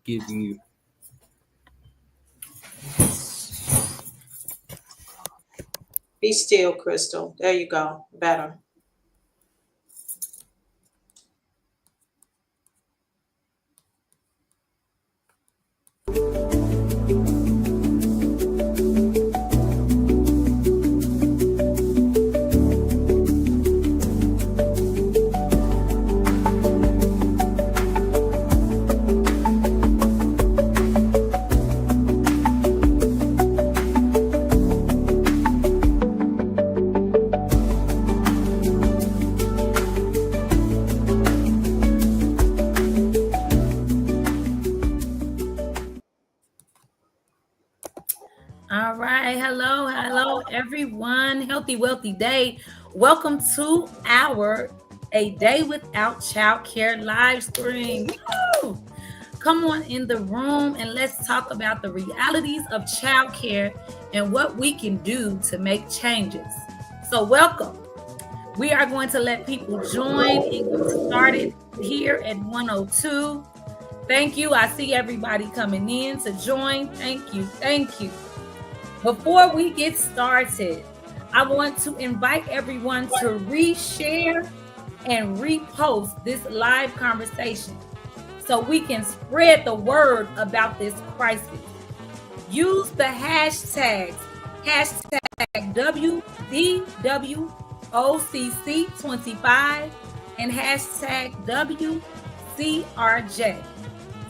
giving you. Be still, Crystal. There you go. Better. All right. Hello, everyone. Healthy, wealthy day. Welcome to our A Day Without Childcare live stream. Woo! Come on in the room and let's talk about the realities of childcare and what we can do to make changes. So, welcome. We are going to let people join and get started here at 102. Thank you. I see everybody coming in to join. Thank you. Thank you. Before we get started, I want to invite everyone to reshare and repost this live conversation so we can spread the word about this crisis. Use the hashtags, WDWOCC25 and hashtag WCRJ.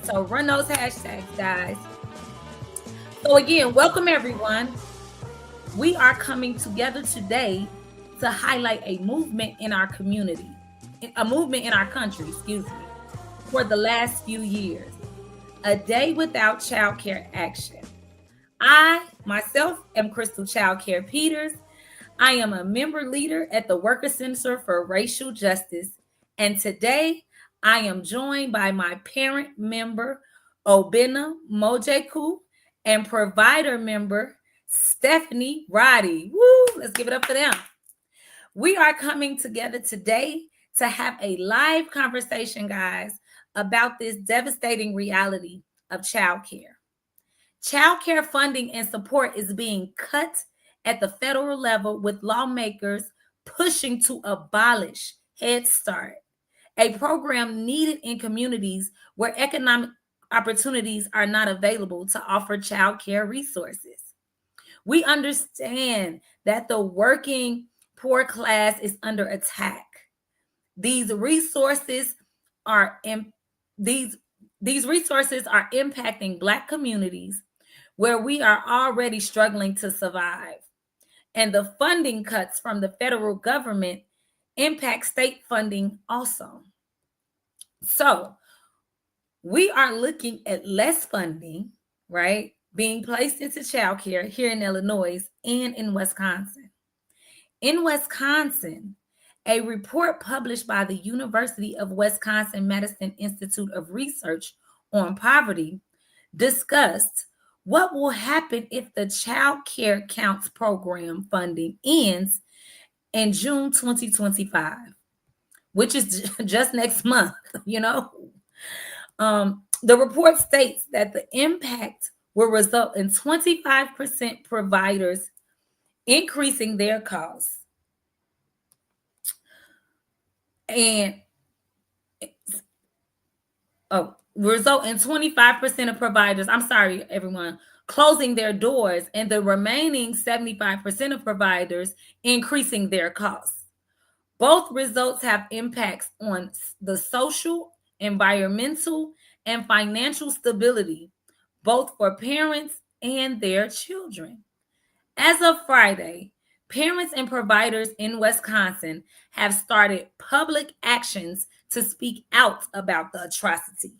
So run those hashtags, guys. So again, welcome everyone. We are coming together today to highlight a movement in our community, a movement in our country, for the last few years. A Day Without Childcare Action. I, myself, am Crystal Childcare Peters. I am a member leader at the Worker Center for Racial Justice. And today, I am joined by my parent member, Obinna Mojeku, and provider member, Stephanie Roddy. Woo! Let's give it up for them. We are coming together today to have a live conversation, guys, about this devastating reality of childcare. Childcare funding and support is being cut at the federal level, with lawmakers pushing to abolish Head Start, a program needed in communities where economic opportunities are not available to offer child care resources. We understand that the working poor class is under attack. These resources are impacting Black communities where we are already struggling to survive. And the funding cuts from the federal government impact state funding also. So, we are looking at less funding, right, being placed into childcare here in Illinois and in Wisconsin. In Wisconsin, a report published by the University of Wisconsin-Madison Institute of Research on Poverty discussed what will happen if the Child Care Counts program funding ends in June 2025, which is just next month, The report states that the impact will result in 25% providers increasing their costs and result in 25% of providers, closing their doors, and the remaining 75% of providers increasing their costs. Both results have impacts on the social, environmental, and financial stability, both for parents and their children. As of Friday, parents and providers in Wisconsin have started public actions to speak out about the atrocity.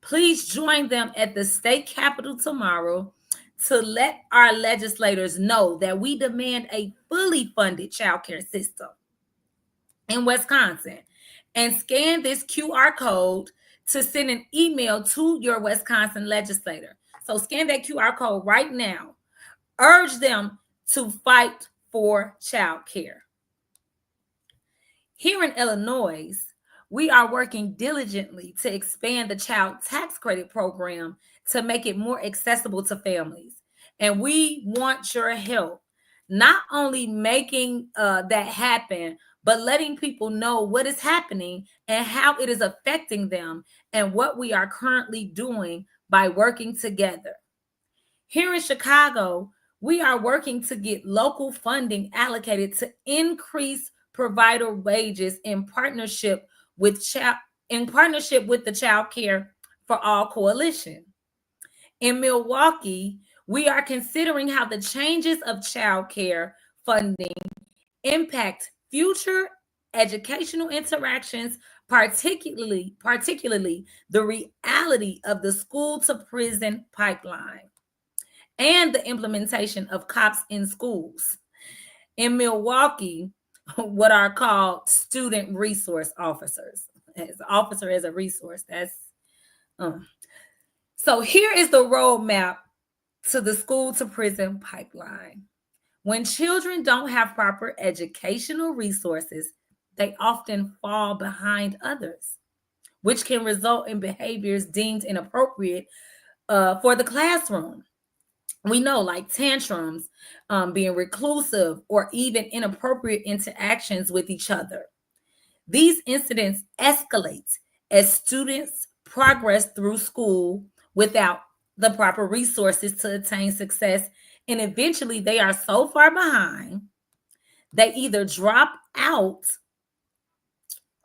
Please join them at the state capitol tomorrow to let our legislators know that we demand a fully funded childcare system in Wisconsin, and scan this QR code to send an email to your Wisconsin legislator. So scan that QR code right now. Urge them to fight for child care. Here in Illinois, we are working diligently to expand the child tax credit program to make it more accessible to families. And we want your help, not only making that happen, but letting people know what is happening and how it is affecting them and what we are currently doing by working together. Here in Chicago, we are working to get local funding allocated to increase provider wages with child in partnership with the Child Care for All Coalition. In Milwaukee, we are considering how the changes of child care funding impact future educational interactions, particularly the reality of the school to prison pipeline and the implementation of cops in schools. In Milwaukee, what are called student resource officers. As an officer as a resource. So here is the roadmap to the school to prison pipeline. When children don't have proper educational resources, they often fall behind others, which can result in behaviors deemed inappropriate for the classroom. We know, like tantrums, being reclusive, or even inappropriate interactions with each other. These incidents escalate as students progress through school without the proper resources to attain success. And eventually they are so far behind, they either drop out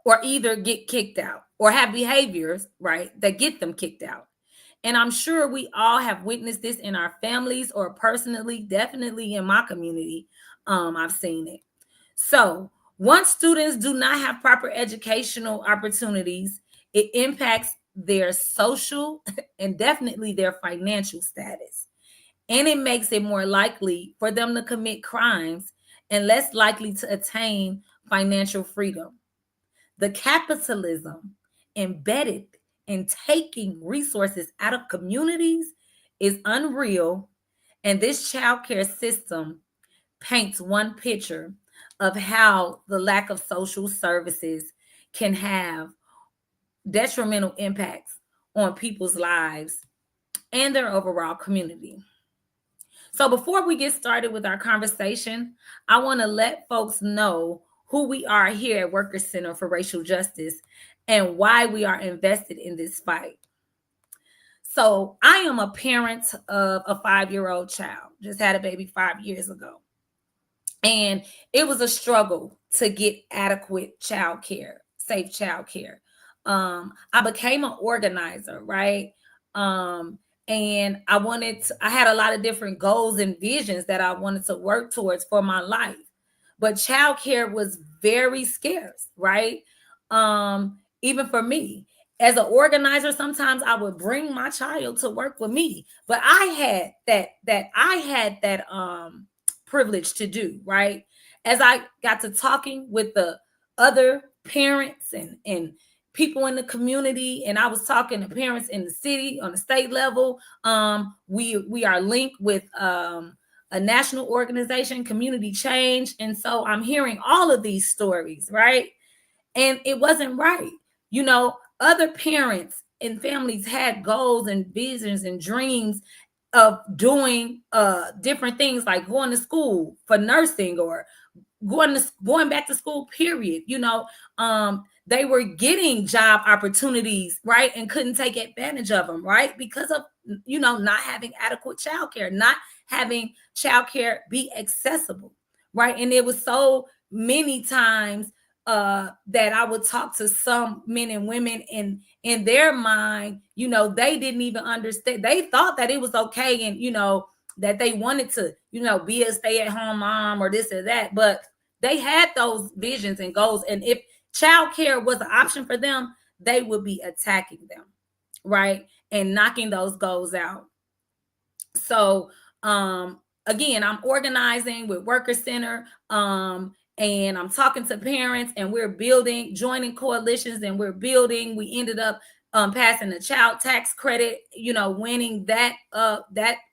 or either get kicked out or have behaviors, right, that get them kicked out. And I'm sure we all have witnessed this in our families or personally, definitely in my community. I've seen it. So once students do not have proper educational opportunities, it impacts their social and definitely their financial status. And it makes it more likely for them to commit crimes and less likely to attain financial freedom. The capitalism embedded in taking resources out of communities is unreal. And this child care system paints one picture of how the lack of social services can have detrimental impacts on people's lives and their overall community. So before we get started with our conversation, I want to let folks know who we are here at Workers Center for Racial Justice and why we are invested in this fight. So I am a parent of a 5-year-old child, just had a baby 5 years ago. And it was a struggle to get adequate child care, safe child care. I became an organizer, right? And I had a lot of different goals and visions that I wanted to work towards for my life. But childcare was very scarce, right? Even for me. As an organizer, sometimes I would bring my child to work with me. But I had that privilege to do, right? As I got to talking with the other parents and people in the community, and I was talking to parents in the city on the state level. We are linked with a national organization, Community Change, and so I'm hearing all of these stories, right? And it wasn't right. You know, other parents and families had goals and visions and dreams of doing different things like going to school for nursing or going back to school, period. You know, they were getting job opportunities, right? And couldn't take advantage of them, right? Because of, you know, not having adequate childcare, not having childcare be accessible, right? And it was so many times that I would talk to some men and women, and in their mind, you know, they didn't even understand. They thought that it was okay, and you know, that they wanted to, you know, be a stay-at-home mom or this or that, but they had those visions and goals. And if childcare was an option for them, they would be attacking them, right? And knocking those goals out. So again, I'm organizing with Workers Center. And I'm talking to parents, and we're joining coalitions, and we're building. We ended up passing the child tax credit, you know, winning that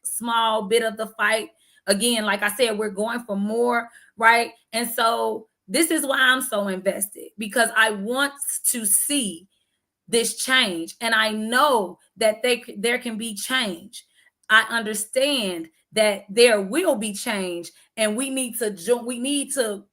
small bit of the fight. Again, like I said, we're going for more, right? And so This is why I'm so invested, because I want to see this change, and I know that there can be change. I understand that there will be change, and we need to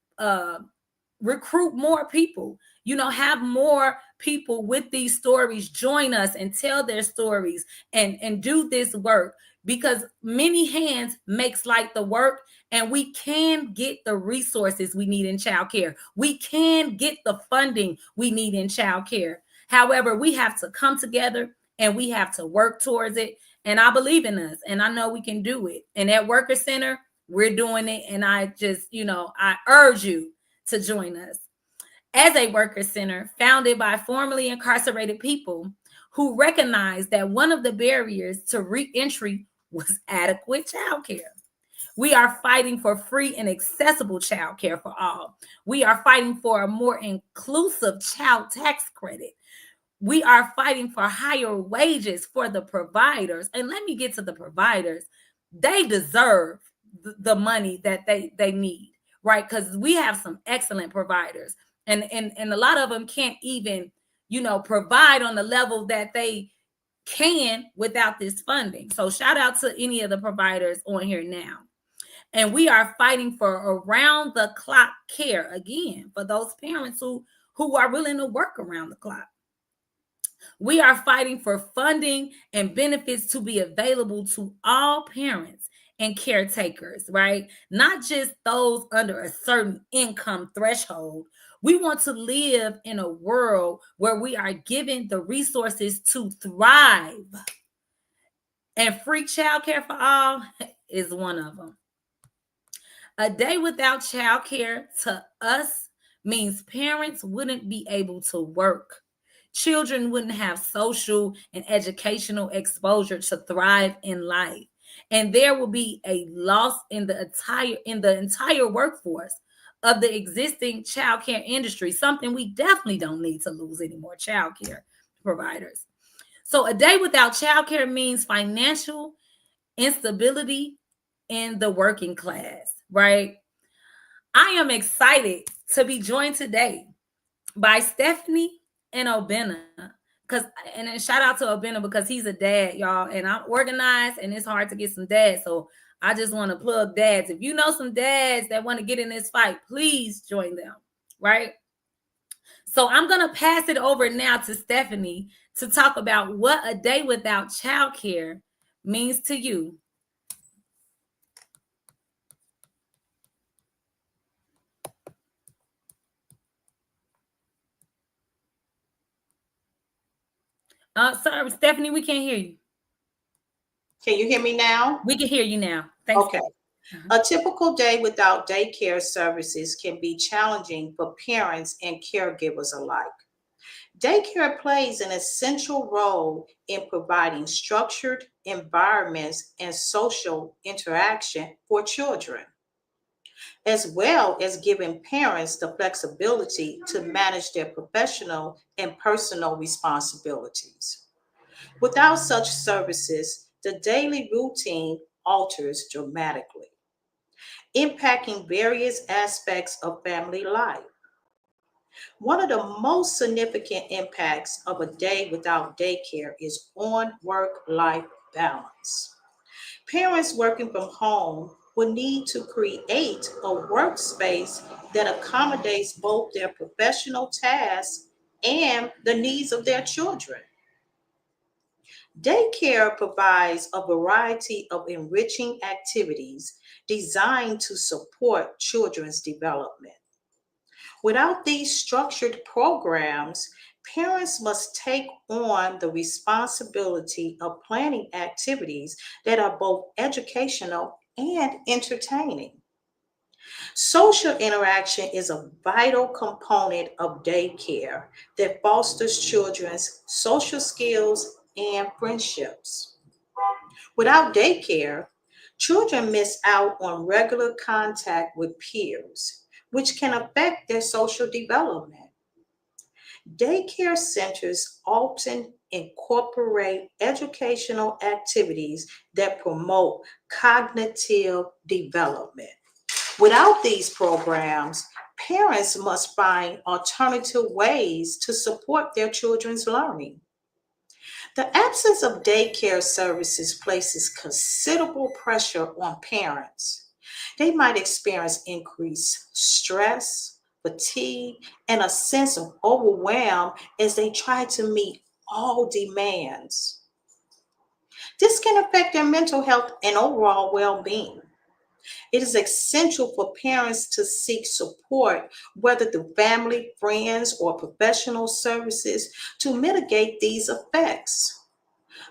recruit more people, have more people with these stories join us and tell their stories and do this work, because many hands makes like the work, and we can get the resources we need in childcare. We can get the funding we need in childcare. However, we have to come together and we have to work towards it. And I believe in us, and I know we can do it. And at Worker Center, we're doing it. And I just, I urge you to join us. As a Worker Center founded by formerly incarcerated people who recognized that one of the barriers to re-entry was adequate childcare. We are fighting for free and accessible childcare for all. We are fighting for a more inclusive child tax credit. We are fighting for higher wages for the providers. And let me get to the providers. They deserve the money that they need, right? Because we have some excellent providers. And a lot of them can't even, provide on the level that they can without this funding. So shout out to any of the providers on here now. And we are fighting for around the clock care, again, for those parents who are willing to work around the clock. We are fighting for funding and benefits to be available to all parents and caretakers, right? Not just those under a certain income threshold. We want to live in a world where we are given the resources to thrive. And free childcare for all is one of them. A day without childcare to us means parents wouldn't be able to work. Children wouldn't have social and educational exposure to thrive in life. And there will be a loss in the entire workforce of the existing childcare industry, something we definitely don't need to lose any more childcare providers. So a day without childcare means financial instability in the working class, right? I am excited to be joined today by Stephanie and Obinna, and then shout out to Obinna because he's a dad, y'all, and I'm organized and it's hard to get some dads. So I just want to plug dads. If you know some dads that want to get in this fight, please join them, right? So I'm going to pass it over now to Stephanie to talk about what a day without childcare means to you. Sorry, Stephanie, we can't hear you. Can you hear me now? We can hear you now. Thanks. Okay. A typical day without daycare services can be challenging for parents and caregivers alike. Daycare plays an essential role in providing structured environments and social interaction for children, as well as giving parents the flexibility to manage their professional and personal responsibilities. Without such services, the daily routine alters dramatically, impacting various aspects of family life. One of the most significant impacts of a day without daycare is on work-life balance. Parents working from home will need to create a workspace that accommodates both their professional tasks and the needs of their children. Daycare provides a variety of enriching activities designed to support children's development. Without these structured programs, parents must take on the responsibility of planning activities that are both educational and entertaining. Social interaction is a vital component of daycare that fosters children's social skills and friendships. Without daycare, children miss out on regular contact with peers, which can affect their social development. Daycare centers often incorporate educational activities that promote cognitive development. Without these programs, Parents must find alternative ways to support their children's learning. The absence of daycare services places considerable pressure on parents. They might experience increased stress, fatigue, and a sense of overwhelm as they try to meet all demands. This can affect their mental health and overall well being. It is essential for parents to seek support, whether through family, friends, or professional services, to mitigate these effects.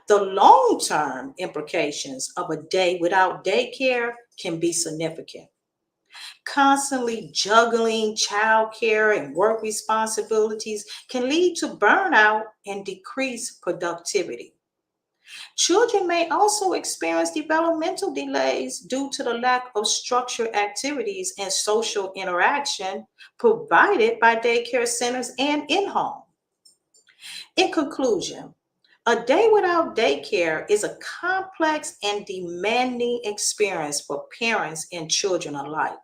The long term implications of a day without daycare can be significant. Constantly juggling childcare and work responsibilities can lead to burnout and decreased productivity. Children may also experience developmental delays due to the lack of structured activities and social interaction provided by daycare centers and in home. In conclusion, a day without daycare is a complex and demanding experience for parents and children alike.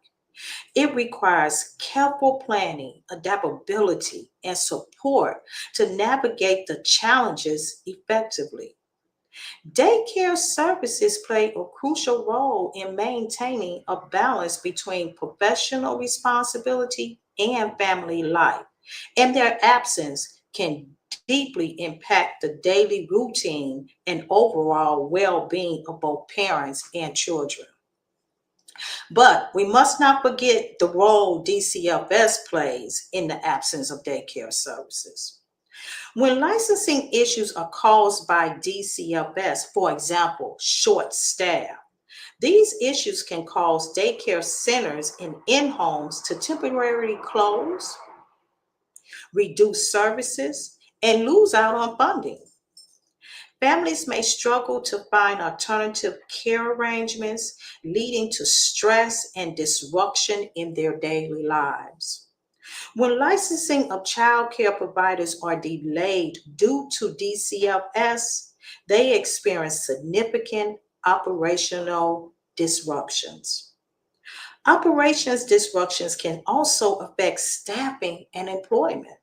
It requires careful planning, adaptability, and support to navigate the challenges effectively. Daycare services play a crucial role in maintaining a balance between professional responsibility and family life, and their absence can deeply impact the daily routine and overall well being of both parents and children. But we must not forget the role DCFS plays in the absence of daycare services. When licensing issues are caused by DCFS, for example, short staff, these issues can cause daycare centers and in homes to temporarily close, reduce services, and lose out on funding. Families may struggle to find alternative care arrangements, leading to stress and disruption in their daily lives. When licensing of child care providers are delayed due to DCFS, they experience significant operational disruptions. Operations disruptions can also affect staffing and employment.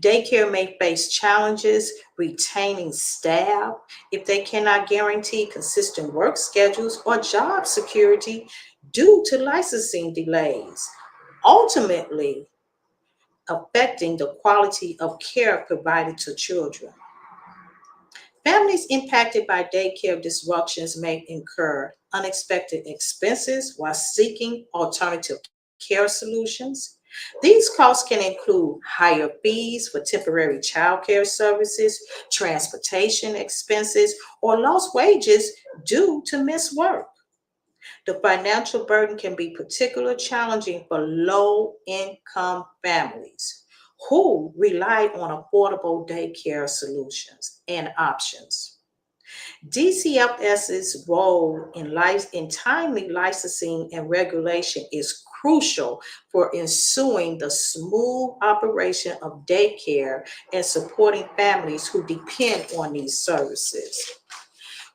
Daycare may face challenges retaining staff if they cannot guarantee consistent work schedules or job security due to licensing delays, ultimately affecting the quality of care provided to children. Families impacted by daycare disruptions may incur unexpected expenses while seeking alternative care solutions. These costs can include higher fees for temporary childcare services, transportation expenses, or lost wages due to missed work. The financial burden can be particularly challenging for low income families who rely on affordable daycare solutions and options. DCFS's role in timely licensing and regulation is crucial for ensuring the smooth operation of daycare and supporting families who depend on these services.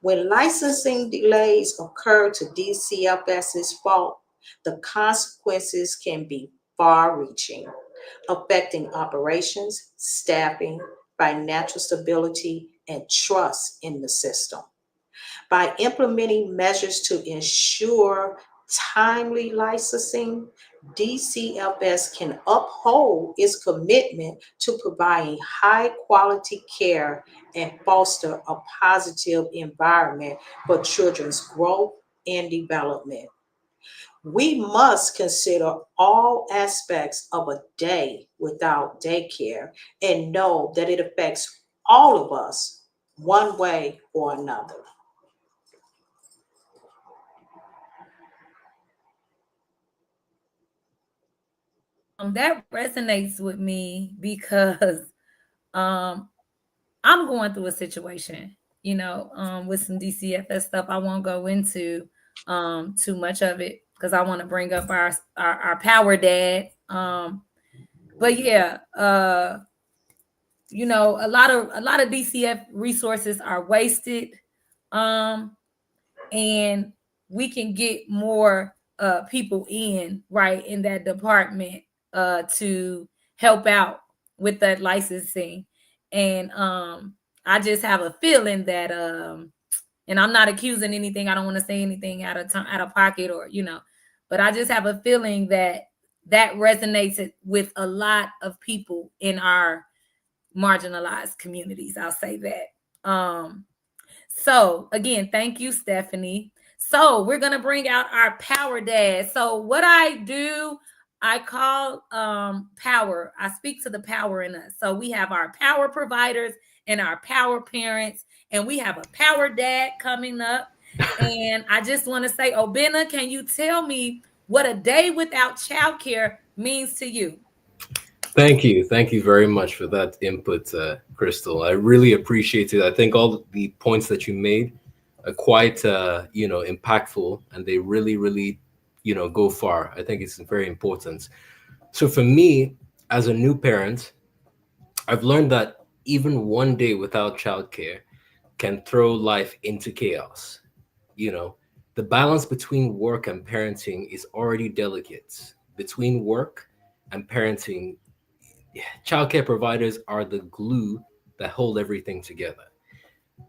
When licensing delays occur to DCFS's fault, the consequences can be far reaching, affecting operations, staffing, financial stability, and trust in the system. By implementing measures to ensure timely licensing, DCFS can uphold its commitment to providing high quality care and foster a positive environment for children's growth and development. We must consider all aspects of a day without daycare and know that it affects all of us one way or another. That resonates with me because um I'm going through a situation, with some DCFS stuff. I won't go into too much of it because I want to bring up our power dad. But yeah, a lot of DCF resources are wasted. Um, and we can get more people in right in that department to help out with that licensing. And I just have a feeling that and I'm not accusing anything. I don't want to say anything out of time, out of pocket, or but I just have a feeling that that resonates with a lot of people in our marginalized communities. I'll say that. So again, thank you, Stephanie. So we're gonna bring out our power dad. So what I do, I call power. I speak to the power in us. So we have our power providers and our power parents, and we have a power dad coming up. And I just want to say, Obinna, can you tell me what a day without childcare means to you? Thank you. Thank you very much for that input, Crystal. I really appreciate it. I think all the points that you made are quite, impactful, and they really, really, go far. I think it's very important. So for me, as a new parent, I've learned that even one day without childcare can throw life into chaos. The balance between work and parenting is already delicate. Between work and parenting, childcare providers are the glue that hold everything together.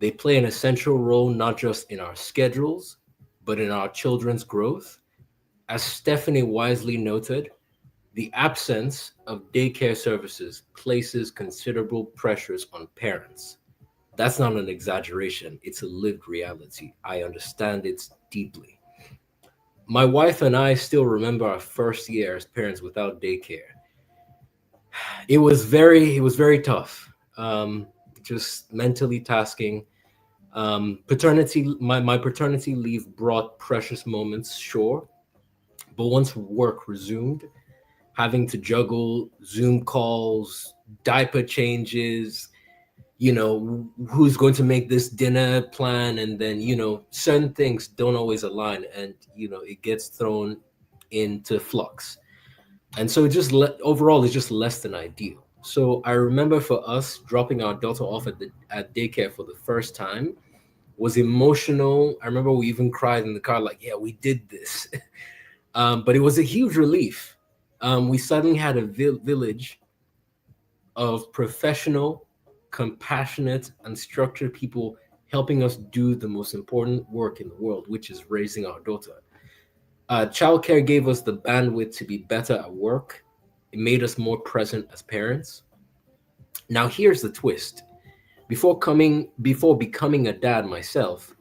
They play an essential role not just in our schedules, but in our children's growth. As Stephanie wisely noted, the absence of daycare services places considerable pressures on parents. That's not an exaggeration, it's a lived reality. I understand it deeply. My wife and I still remember our first year as parents without daycare. It was very tough. Just mentally tasking. My paternity leave brought precious moments, sure, but once work resumed, having to juggle Zoom calls, diaper changes, who's going to make this dinner plan, and then certain things don't always align, and it gets thrown into flux. And so overall, it's just less than ideal. So I remember for us, dropping our daughter off at daycare for the first time was emotional. I remember we even cried in the car, like, yeah, we did this. But it was a huge relief. We suddenly had a village of professional, compassionate, and structured people helping us do the most important work in the world, which is raising our daughter. Childcare gave us the bandwidth to be better at work. It made us more present as parents. Now, here's the twist. Before becoming a dad myself,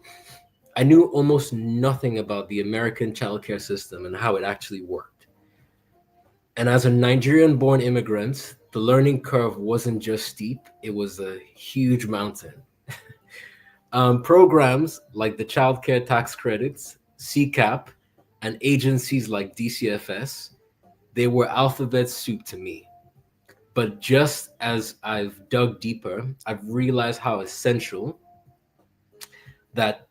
I knew almost nothing about the American childcare system and how it actually worked. And as a Nigerian-born immigrant, the learning curve wasn't just steep, it was a huge mountain. Programs like the Child Care Tax Credits, CCAP, and agencies like DCFS, they were alphabet soup to me. But just as I've dug deeper, I've realized how essential that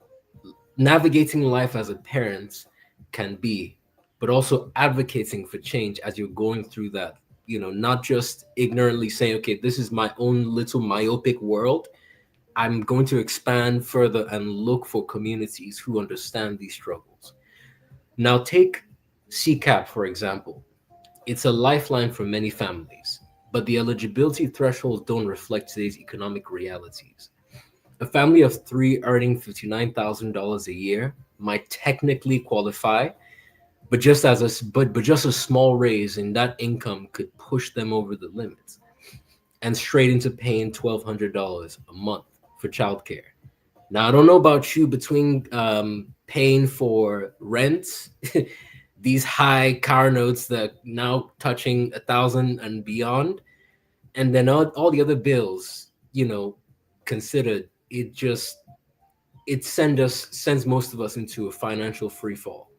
navigating life as a parent can be, but also advocating for change as you're going through that, not just ignorantly saying, okay, this is my own little myopic world. I'm going to expand further and look for communities who understand these struggles. Now take CCAP, for example. It's a lifeline for many families, but the eligibility thresholds don't reflect today's economic realities. A family of 3 earning $59,000 a year might technically qualify, but just a small raise in that income could push them over the limits and straight into paying $1,200 a month for childcare. Now, I don't know about you, between paying for rent, these high car notes that now touching 1,000 and beyond, and then all the other bills, considered, it sends most of us into a financial free fall.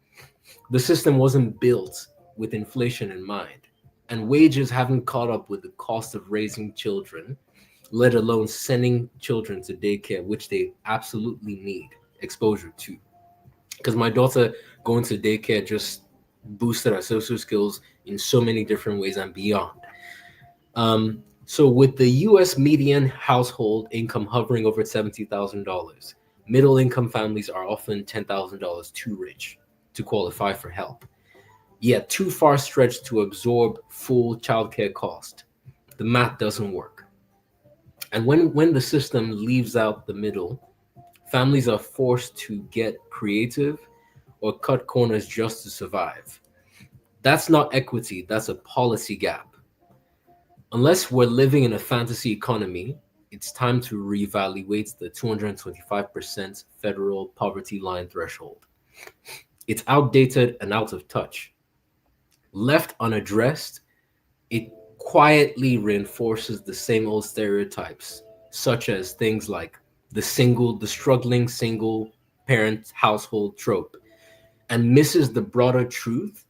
The system wasn't built with inflation in mind, and wages haven't caught up with the cost of raising children, let alone sending children to daycare, which they absolutely need exposure to. Because my daughter going to daycare just boosted her social skills in so many different ways and beyond. So with the US median household income hovering over $70,000, middle income families are often $10,000 too rich to qualify for help, yet too far stretched to absorb full childcare cost. The math doesn't work. And when the system leaves out the middle, families are forced to get creative or cut corners just to survive. That's not equity, that's a policy gap. Unless we're living in a fantasy economy, it's time to reevaluate the 225% federal poverty line threshold. It's outdated and out of touch. Left unaddressed, it quietly reinforces the same old stereotypes, such as things like the struggling single parent household trope, and misses the broader truth.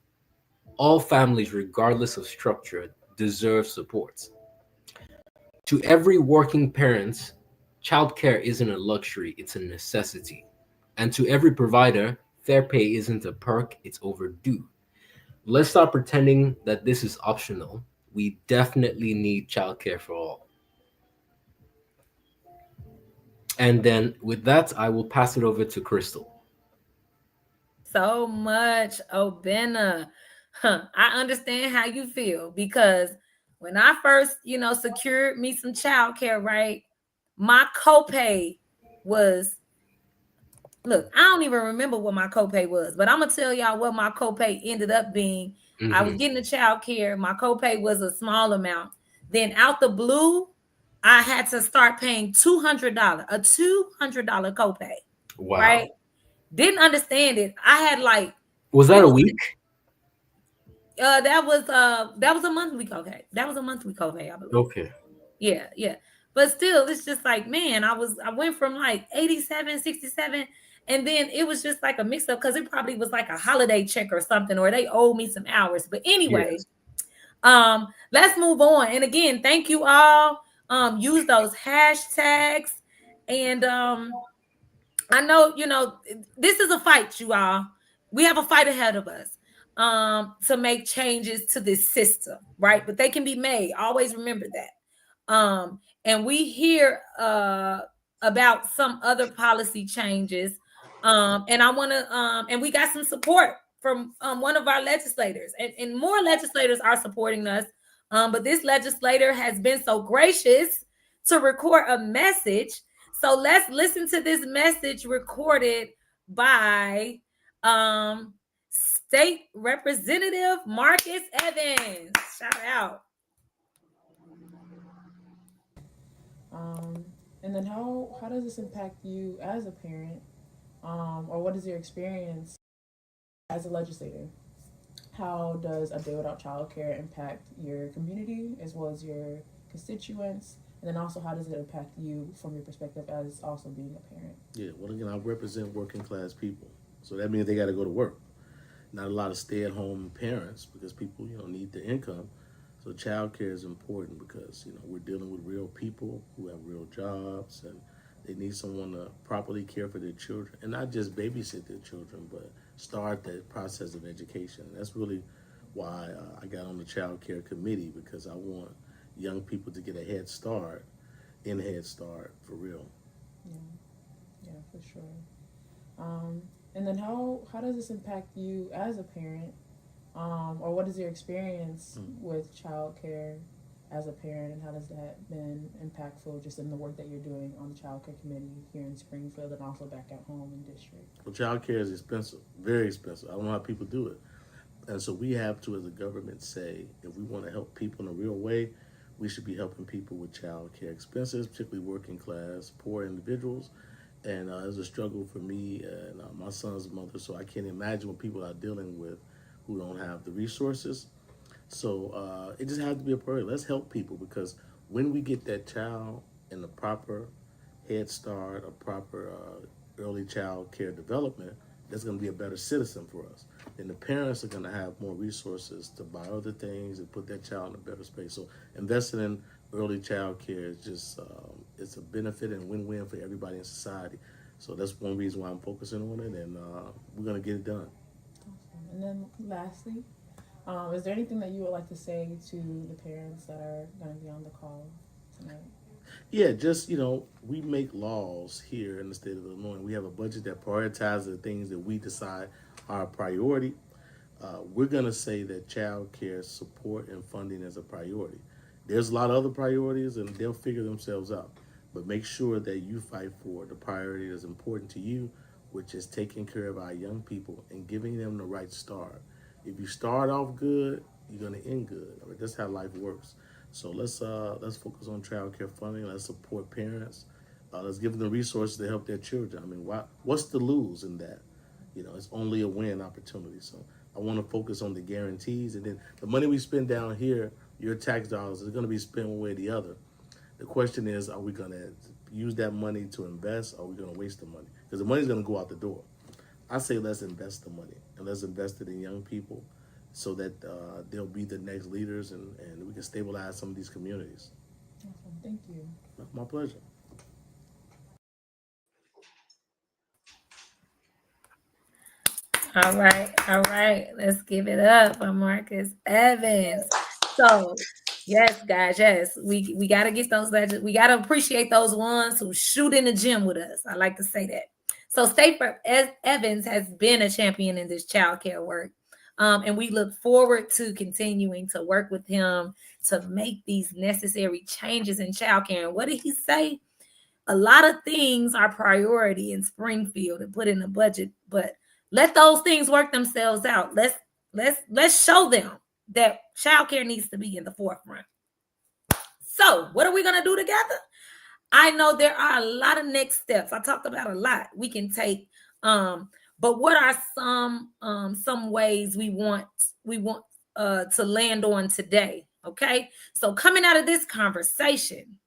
All families, regardless of structure, deserve support. To every working parent, childcare isn't a luxury, it's a necessity. And to every provider, fair pay isn't a perk, it's overdue. Let's stop pretending that this is optional. We definitely need childcare for all. And then with that, I will pass it over to Crystal. So much, Obena. I understand how you feel, because when I first, secured me some childcare, right, my copay was, look, I don't even remember what my copay was, but I'm gonna tell y'all what my copay ended up being. I was getting the childcare. My copay was a small amount. Then out the blue, I had to start paying $200, a $200 copay. Wow. Right? Didn't understand it. I had like, was that a week? That was a monthly copay. That was a monthly copay, I believe. Okay. Yeah. But still, it's just like, man, I went from like 87, 67, and then it was just like a mix up, because it probably was like a holiday check or something, or they owed me some hours. But anyway, yes. Let's move on. And again, thank you all. Use those hashtags. And I know, this is a fight, you all. We have a fight ahead of us to make changes to this system, right? But they can be made. Always remember that. And we hear about some other policy changes. And I want to, and we got some support from one of our legislators, and more legislators are supporting us. But this legislator has been so gracious to record a message. So let's listen to this message recorded by State Representative Marcus Evans. Shout out. And then how does this impact you as a parent, or what is your experience as a legislator? How does a day without childcare impact your community as well as your constituents? And then also, how does it impact you from your perspective as also being a parent? Yeah, well, again, I represent working class people. So that means they got to go to work. Not a lot of stay-at-home parents, because people, need the income. So childcare is important because, we're dealing with real people who have real jobs, and they need someone to properly care for their children, and not just babysit their children, but start that process of education. And that's really why I got on the child care committee, because I want young people to get a head start for real. Yeah, for sure. And then how does this impact you as a parent, or what is your experience with childcare as a parent, and how has that been impactful just in the work that you're doing on the child care committee here in Springfield and also back at home in district? Well, child care is expensive, very expensive. I don't know how people do it. And so we have to, as a government, say, if we want to help people in a real way, we should be helping people with child care expenses, particularly working class, poor individuals. And it's a struggle for me and my son's mother, so I can't imagine what people are dealing with who don't have the resources. So it just has to be a priority. Let's help people, because when we get that child in the proper Head Start or proper early child care development, that's going to be a better citizen for us. And the parents are going to have more resources to buy other things and put that child in a better space. So investing in early child care is just, it's a benefit and win-win for everybody in society. So that's one reason why I'm focusing on it, and we're going to get it done. Awesome. And then lastly, is there anything that you would like to say to the parents that are going to be on the call tonight? Yeah, just, we make laws here in the state of Illinois. We have a budget that prioritizes the things that we decide our priority, we're going to say that child care support and funding is a priority. There's a lot of other priorities and they'll figure themselves out. But make sure that you fight for the priority that's important to you, which is taking care of our young people and giving them the right start. If you start off good, you're going to end good. I mean, that's how life works. So let's focus on child care funding. Let's support parents. Let's give them the resources to help their children. I mean, what's to lose in that? You know, it's only a win opportunity. So I want to focus on the guarantees, and then the money we spend down here, your tax dollars, is going to be spent one way or the other. The question is, are we going to use that money to invest, or are we going to waste the money? Because the money's going to go out the door. I say let's invest the money, and let's invest it in young people so that they'll be the next leaders, and we can stabilize some of these communities. Awesome. Thank you. My pleasure. All right. Let's give it up for Marcus Evans. So, yes, guys, yes, we gotta get those legends. We gotta appreciate those ones who shoot in the gym with us. I like to say that. So, Stafford Evans has been a champion in this childcare work, and we look forward to continuing to work with him to make these necessary changes in childcare. And what did he say? A lot of things are priority in Springfield and put in the budget, but let those things work themselves out. Let's show them that childcare needs to be in the forefront. So, what are we gonna do together? I know there are a lot of next steps. I talked about a lot we can take. But what are some ways we want to land on today? Okay. So coming out of this conversation,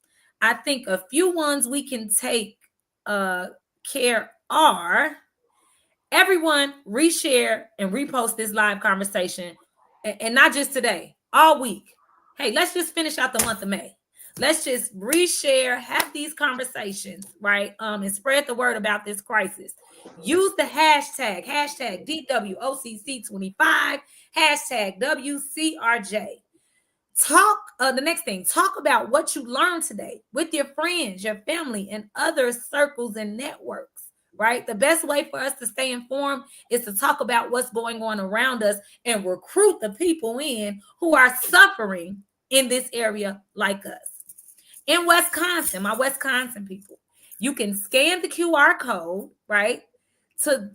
I think a few ones we can take care are: everyone reshare and repost this live conversation, and not just today, all week. Hey, let's just finish out the month of May. Let's just reshare, have these conversations, right? And spread the word about this crisis. Use the hashtag DWOCC25, hashtag WCRJ. Talk, the next thing, talk about what you learned today with your friends, your family, and other circles and networks, right? The best way for us to stay informed is to talk about what's going on around us and recruit the people in who are suffering in this area like us. In Wisconsin, my Wisconsin people, you can scan the QR code, right? To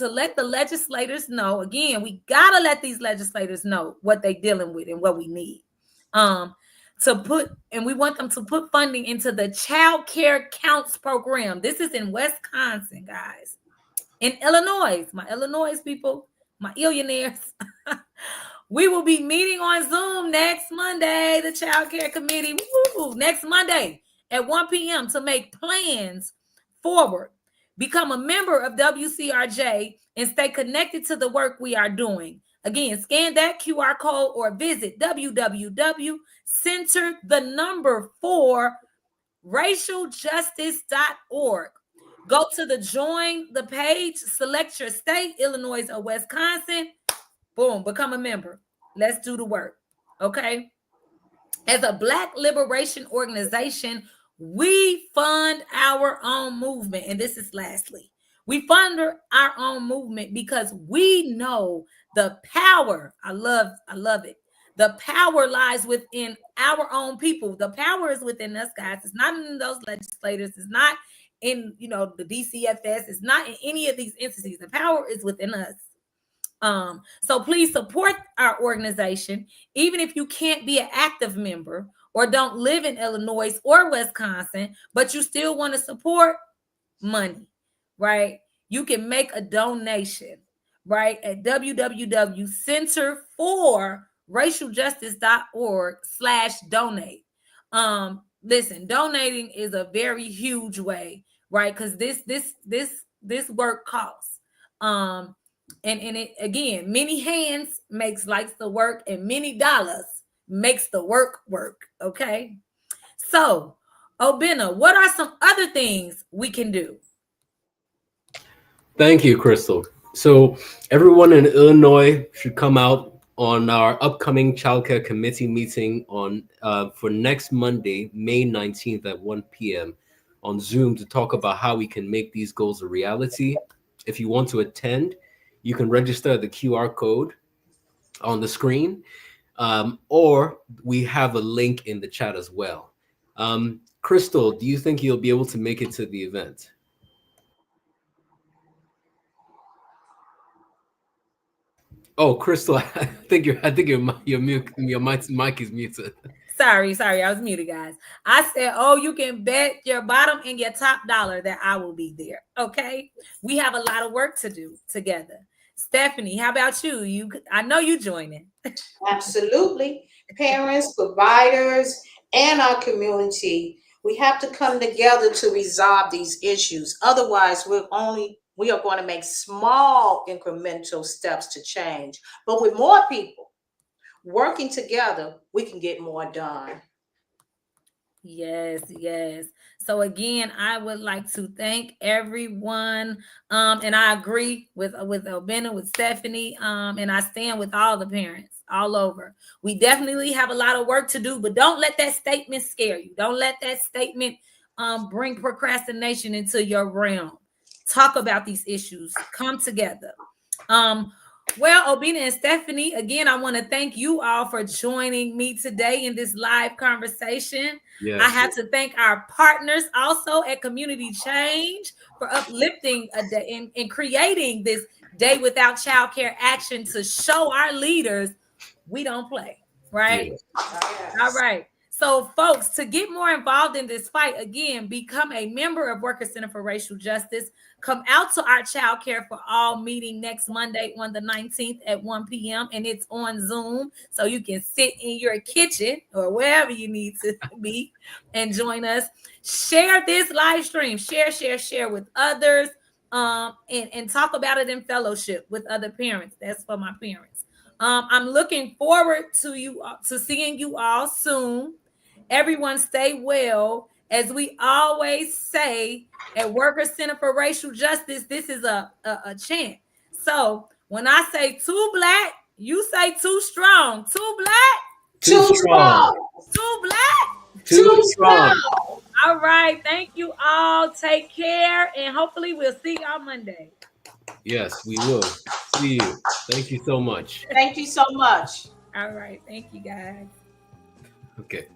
let the legislators know. Again, we gotta let these legislators know what they're dealing with and what we need. We want them to put funding into the Child Care Counts program. This is in Wisconsin, guys. In Illinois, my Illinois people, my Illionaires. We will be meeting on Zoom next Monday, the Child Care Committee, next Monday at 1 p.m. to make plans forward. Become a member of WCRJ and stay connected to the work we are doing. Again, scan that QR code or visit www.center4racialjustice.org. Go to the join the page, select your state, Illinois or Wisconsin. Boom, become a member. Let's do the work. Okay. As a Black liberation organization, we fund our own movement. And this is lastly, we fund our own movement because we know the power. I love it. The power lies within our own people. The power is within us, guys. It's not in those legislators. It's not in, the DCFS. It's not in any of these entities. The power is within us. So please support our organization, even if you can't be an active member or don't live in Illinois or Wisconsin, but you still want to support money, right? You can make a donation, right, at www.center4racialjustice.org/donate. Listen, donating is a very huge way, right? Because this work costs. And it, again, many hands likes the work, and many dollars makes the work. Okay. So, Obinna, what are some other things we can do? Thank you, Crystal. So everyone in Illinois should come out on our upcoming childcare committee meeting for next Monday, May 19th at 1 p.m. on Zoom to talk about how we can make these goals a reality. If you want to attend, You can register the QR code on the screen, or we have a link in the chat as well. Crystal, do you think you'll be able to make it to the event? Oh, Crystal, I think your mic is muted. Sorry, I was muted, guys. I said, oh, you can bet your bottom and your top dollar that I will be there. Okay, we have a lot of work to do together. Stephanie, how about you? I know you joining. Absolutely. Parents, providers, and our community, we have to come together to resolve these issues. Otherwise, we are going to make small incremental steps to change. But with more people working together, we can get more done. Yes. So again, I would like to thank everyone. And I agree with Obina, with Stephanie. And I stand with all the parents all over. We definitely have a lot of work to do, but don't let that statement scare you. Don't let that statement bring procrastination into your realm. Talk about these issues. Come together. Well, Obina and Stephanie, again, I want to thank you all for joining me today in this live conversation. Yes. I have to thank our partners also at Community Change for uplifting a day and creating this Day Without Childcare Action to show our leaders we don't play, right? Yes. All right. So, folks, to get more involved in this fight, again, become a member of Workers Center for Racial Justice. Come out to our Child Care for All meeting next Monday on the 19th at 1 p.m. And it's on Zoom. So you can sit in your kitchen or wherever you need to be and join us. Share this live stream. Share with others. And talk about it in fellowship with other parents. That's for my parents. I'm looking forward to seeing you all soon. Everyone stay well. As we always say at Workers Center for Racial Justice, this is a chant. So when I say too black, you say too strong. Too black, too strong. Too black, too strong. All right. Thank you all. Take care. And hopefully we'll see y'all Monday. Yes, we will. See you. Thank you so much. Thank you so much. All right. Thank you, guys. Okay.